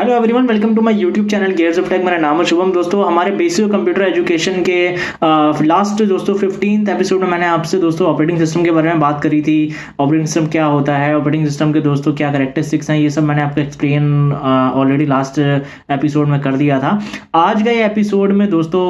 Hello everyone, welcome to my YouTube channel Gears of Tech. मेरा नाम है शुभम। दोस्तों, हमारे बेसिक कंप्यूटर एजुकेशन के लास्ट दोस्तों 15th एपिसोड में मैंने आपसे दोस्तों ऑपरेटिंग सिस्टम के बारे में बात करी थी। ऑपरेटिंग सिस्टम क्या होता है, ऑपरेटिंग सिस्टम के दोस्तों क्या कैरेक्टरिस्टिक्स हैं, ये सब मैंने आपको एक्सप्लेन ऑलरेडी लास्ट एपिसोड में कर दिया था। आज का ये एपिसोड में दोस्तों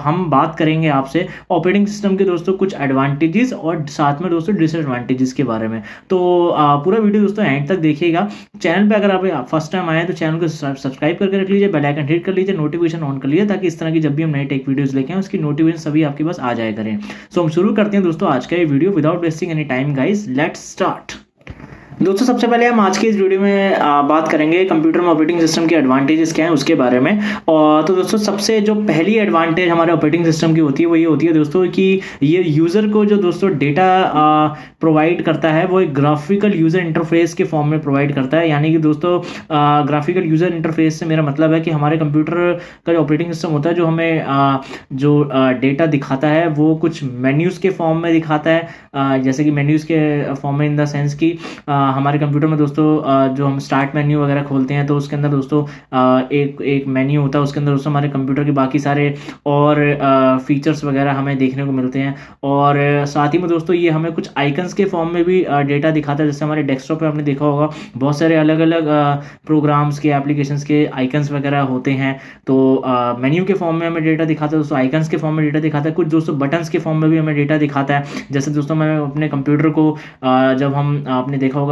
हम बात करेंगे आपसे ऑपरेटिंग सिस्टम के दोस्तों कुछ एडवांटेजेस और साथ में दोस्तों डिसएडवांटेजेस के बारे में। तो पूरा वीडियो दोस्तों एंड तक देखिएगा। चैनल पे अगर आप फर्स्ट टाइम आए तो चैनल को सब्सक्राइब करके रख लीजिए, बेल आइकन हिट कर लीजिए, नोटिफिकेशन ऑन कर लीजिए, ताकि इस तरह की जब भी हम नए टेक वीडियोस लेके आए उसकी नोटिफिकेशन सभी आपके पास आ जाया करें। सो हम शुरू करते हैं दोस्तों आज का ये video without wasting any time guys, let's start. दोस्तों, सबसे पहले हम आज के इस वीडियो में बात करेंगे कंप्यूटर में ऑपरेटिंग सिस्टम के एडवांटेजेस क्या हैं उसके बारे में। और तो दोस्तों, सबसे जो पहली एडवांटेज हमारे ऑपरेटिंग सिस्टम की होती है वो ये होती है दोस्तों कि ये यूज़र को जो दोस्तों डेटा प्रोवाइड करता है वो एक ग्राफिकल यूज़र इंटरफेस के फॉर्म में प्रोवाइड करता है। यानी कि दोस्तों ग्राफिकल यूज़र इंटरफेस से मेरा मतलब है कि हमारे कंप्यूटर का जो ऑपरेटिंग सिस्टम होता है जो हमें जो डेटा दिखाता है वो कुछ मेन्यूज़ के फॉर्म में दिखाता है। जैसे कि मेन्यूज़ के फॉर्म में इन द सेंस कि हमारे कंप्यूटर में दोस्तों जो हम स्टार्ट मेन्यू वगैरह खोलते हैं तो उसके अंदर दोस्तों एक मेन्यू होता है, उसके अंदर दोस्तों हमारे कंप्यूटर के बाकी सारे और फीचर्स वगैरह हमें देखने को मिलते हैं। और साथ ही में दोस्तों ये हमें कुछ आइकन्स के फॉर्म में भी डेटा दिखाता है। जैसे हमारे डेस्कटॉप पे आपने देखा होगा बहुत सारे अलग अलग प्रोग्राम्स के एप्लीकेशंस के आइकन्स वगैरह होते हैं। तो मेन्यू के फॉर्म में हमें डेटा दिखाता है, दोस्तों आइकन्स के फॉर्म में डेटा दिखाता है, कुछ दोस्तों बटन्स के फॉर्म में भी हमें डेटा दिखाता है। जैसे दोस्तों मैं अपने कंप्यूटर को जब हम आपने देखा होगा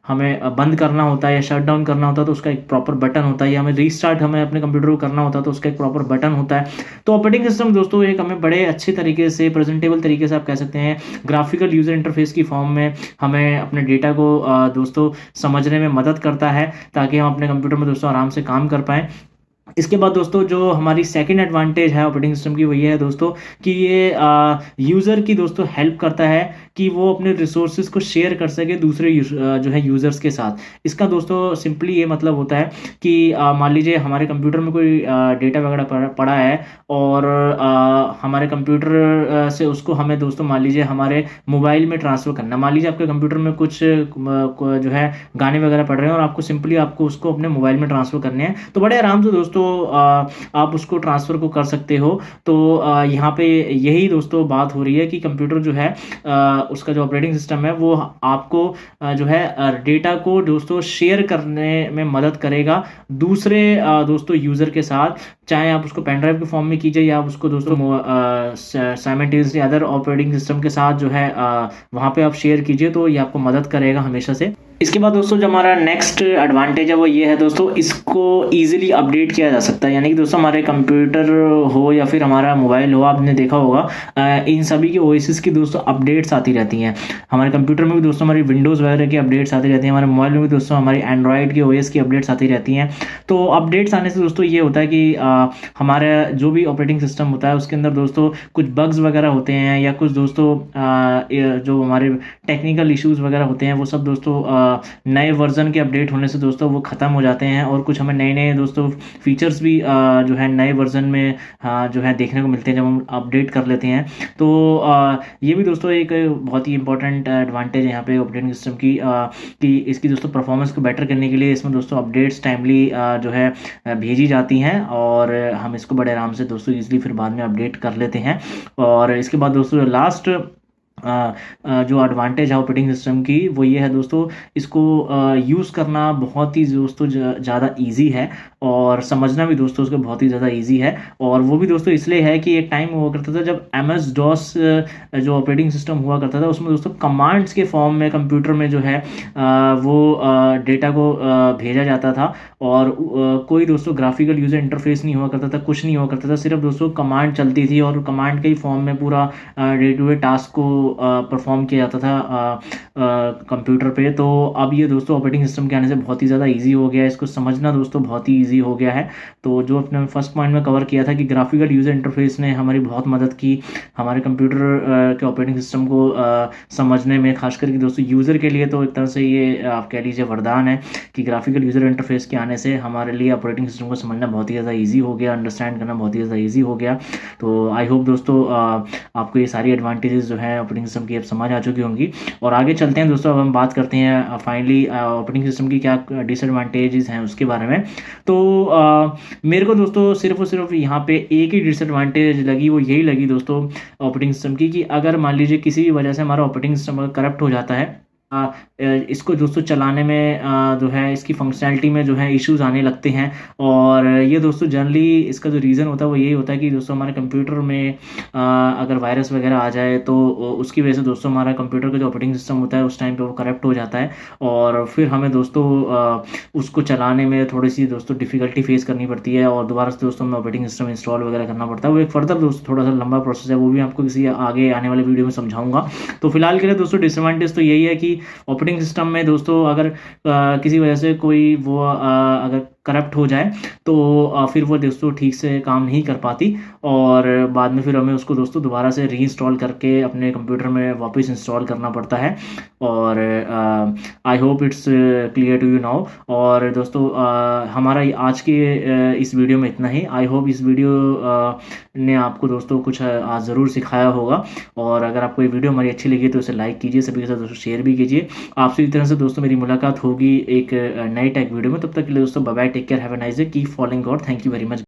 हमें बंद करना होता है या शट डाउन करना होता है तो उसका एक प्रॉपर बटन होता है, या हमें रीस्टार्ट हमें अपने कंप्यूटर को करना होता है तो उसका एक प्रॉपर बटन होता है। तो ऑपरेटिंग सिस्टम दोस्तों एक हमें बड़े अच्छे तरीके से प्रेजेंटेबल तरीके से आप कह सकते हैं ग्राफिकल यूजर इंटरफेस की फॉर्म में हमें अपने डेटा को दोस्तों समझने में मदद करता है, ताकि हम अपने कंप्यूटर में दोस्तों आराम से काम कर पाएँ। इसके बाद दोस्तों जो हमारी सेकंड एडवांटेज है ऑपरेटिंग सिस्टम की वो ये है दोस्तों कि ये यूज़र की दोस्तों हेल्प करता है कि वो अपने रिसोर्सेज को शेयर कर सके दूसरे जो है यूज़र्स के साथ। इसका दोस्तों सिंपली ये मतलब होता है कि मान लीजिए हमारे कंप्यूटर में कोई डेटा वगैरह पड़ा है और हमारे कंप्यूटर से उसको हमें दोस्तों मान लीजिए हमारे मोबाइल में ट्रांसफ़र करना। मान लीजिए आपके कंप्यूटर में कुछ जो है गाने वगैरह पड़ रहे हैं और आपको सिंपली आपको उसको अपने मोबाइल में ट्रांसफ़र करने हैं, तो बड़े आराम से दोस्तों आप उसको ट्रांसफ़र को कर सकते हो। तो यहाँ पे यही दोस्तों बात हो रही है कि कंप्यूटर जो है उसका जो ऑपरेटिंग सिस्टम है वो आपको जो है डेटा को दोस्तों शेयर करने में मदद करेगा दूसरे दोस्तों यूज़र के साथ। चाहे आप उसको पेन ड्राइव के फॉर्म में कीजिए या आप उसको दोस्तों साइमल्टेनियसली अदर ऑपरेटिंग सिस्टम के साथ जो है वहाँ पे आप शेयर कीजिए, तो ये आपको मदद करेगा हमेशा से। इसके बाद दोस्तों जो हमारा नेक्स्ट एडवांटेज है वो ये है दोस्तों, इसको इजीली अपडेट किया जा सकता है। यानी कि दोस्तों हमारे कंप्यूटर हो या फिर हमारा मोबाइल हो, आपने देखा होगा इन सभी की ओएसएस की दोस्तों अपडेट्स आती रहती हैं। हमारे कंप्यूटर में भी दोस्तों हमारी विंडोज़ वगैरह की अपडेट्स आती रहती हैं, हमारे मोबाइल में भी दोस्तों हमारी एंड्रॉयड की ओएस की अपडेट्स आती रहती हैं। तो अपडेट्स आने से दोस्तों ये होता है कि हमारा जो भी ऑपरेटिंग सिस्टम होता है उसके अंदर दोस्तों कुछ बग्स वगैरह होते हैं या कुछ दोस्तों जो हमारे टेक्निकल इश्यूज़ वगैरह होते हैं वो सब दोस्तों नए वर्जन के अपडेट होने से दोस्तों वो ख़त्म हो जाते हैं। और कुछ हमें नए नए दोस्तों फीचर्स भी जो है नए वर्जन में जो है देखने को मिलते हैं जब हम अपडेट कर लेते हैं। तो ये भी दोस्तों एक बहुत ही इंपॉर्टेंट एडवांटेज है यहाँ पे ऑपरेटिंग सिस्टम की कि इसकी दोस्तों परफॉर्मेंस को बेटर करने के लिए इसमें दोस्तों अपडेट्स टाइमली जो है भेजी जाती हैं और हम इसको बड़े आराम से दोस्तों ईजिली फिर बाद में अपडेट कर लेते हैं। और इसके बाद दोस्तों लास्ट जो एडवांटेज है ऑपरेटिंग सिस्टम की वो ये है दोस्तों, इसको यूज़ करना बहुत ही दोस्तों ज़्यादा इजी है और समझना भी दोस्तों उसको बहुत ही ज़्यादा इजी है। और वो भी दोस्तों इसलिए है कि एक टाइम हुआ करता था जब MS DOS जो ऑपरेटिंग सिस्टम हुआ करता था उसमें दोस्तों कमांड्स के फॉर्म में कंप्यूटर में जो है वो डेटा को भेजा जाता था और कोई दोस्तों ग्राफिकल यूज़र इंटरफेस नहीं हुआ करता था, कुछ नहीं हुआ करता था, सिर्फ दोस्तों कमांड चलती थी और कमांड के ही फॉर्म में पूरा डे टू डे टास्क को परफॉर्म किया जाता था कंप्यूटर पे। तो अब ये दोस्तों ऑपरेटिंग सिस्टम के आने से बहुत ही ज़्यादा इजी हो गया है, इसको समझना दोस्तों बहुत ही इजी हो गया है। तो जो अपने फर्स्ट पॉइंट में कवर किया था कि ग्राफिकल यूज़र इंटरफेस ने हमारी बहुत मदद की हमारे कंप्यूटर के ऑपरेटिंग सिस्टम को समझने में, खास करके दोस्तों यूज़र के लिए तो एक तरह से ये आप कह लीजिए वरदान है कि ग्राफिकल यूज़र इंटरफेस के आने से हमारे लिए ऑपरेटिंग सिस्टम को समझना बहुत ही ज़्यादा ईजी हो गया, अंडरस्टैंड करना बहुत ही ज़्यादा ईजी हो गया। तो आई होप दोस्तों आपको ये सारी एडवांटेजेस जो है ऑपरेटिंग ऑपरेटिंग सिस्टम की अब समझ आ चुकी होंगी। और आगे चलते हैं दोस्तों, अब हम बात करते हैं फाइनली ऑपरेटिंग सिस्टम की क्या डिसएडवांटेजेस हैं उसके बारे में। तो मेरे को दोस्तों सिर्फ और सिर्फ यहाँ पे एक ही डिसएडवांटेज लगी, वो यही लगी दोस्तों ऑपरेटिंग सिस्टम की, कि अगर मान लीजिए किसी भी वजह से हमारा ऑपरेटिंग सिस्टम करप्ट हो जाता है, इसको दोस्तों चलाने में जो है इसकी फंक्शनैलिटी में जो है इश्यूज आने लगते हैं। और ये दोस्तों जनरली इसका जो रीज़न होता है वो यही होता है कि दोस्तों हमारे कंप्यूटर में अगर वायरस वगैरह आ जाए तो उसकी वजह से दोस्तों हमारा कंप्यूटर का जो ऑपरेटिंग सिस्टम होता है उस टाइम पे वो करप्ट हो जाता है, और फिर हमें दोस्तों उसको चलाने में थोड़ी सी दोस्तों डिफ़िकल्टी फेस करनी पड़ती है, और दोबारा से दोस्तों हमें ऑपरेटिंग सिस्टम इंस्टॉल वगैरह करना पड़ता है। वो एक फर्दर दोस्तों थोड़ा सा लंबा प्रोसेस है, वो भी आपको किसी आगे आने वाले वीडियो में समझाऊंगा। तो फिलहाल के लिए दोस्तों डिसएडवांटेज तो यही है कि ऑपरेटिंग सिस्टम में दोस्तों अगर किसी वजह से कोई वो अगर करप्ट हो जाए तो फिर वो दोस्तों ठीक से काम नहीं कर पाती, और बाद में फिर हमें उसको दोस्तों दोबारा से रीइंस्टॉल करके अपने कंप्यूटर में वापस इंस्टॉल करना पड़ता है। और I hope it's clear to you now. और दोस्तों हमारा आज के इस वीडियो में इतना ही। आई होप इस वीडियो ने आपको दोस्तों कुछ आज ज़रूर सिखाया होगा, और अगर आपको ये वीडियो हमारी अच्छी लगी तो इसे लाइक कीजिए, सभी के साथ दोस्तों शेयर भी कीजिए। आपसे इस तरह से दोस्तों मेरी मुलाकात होगी एक नई टेक वीडियो में। तब तक के लिए दोस्तों bye bye, take care, have a nice day, keep following God, thank you very much.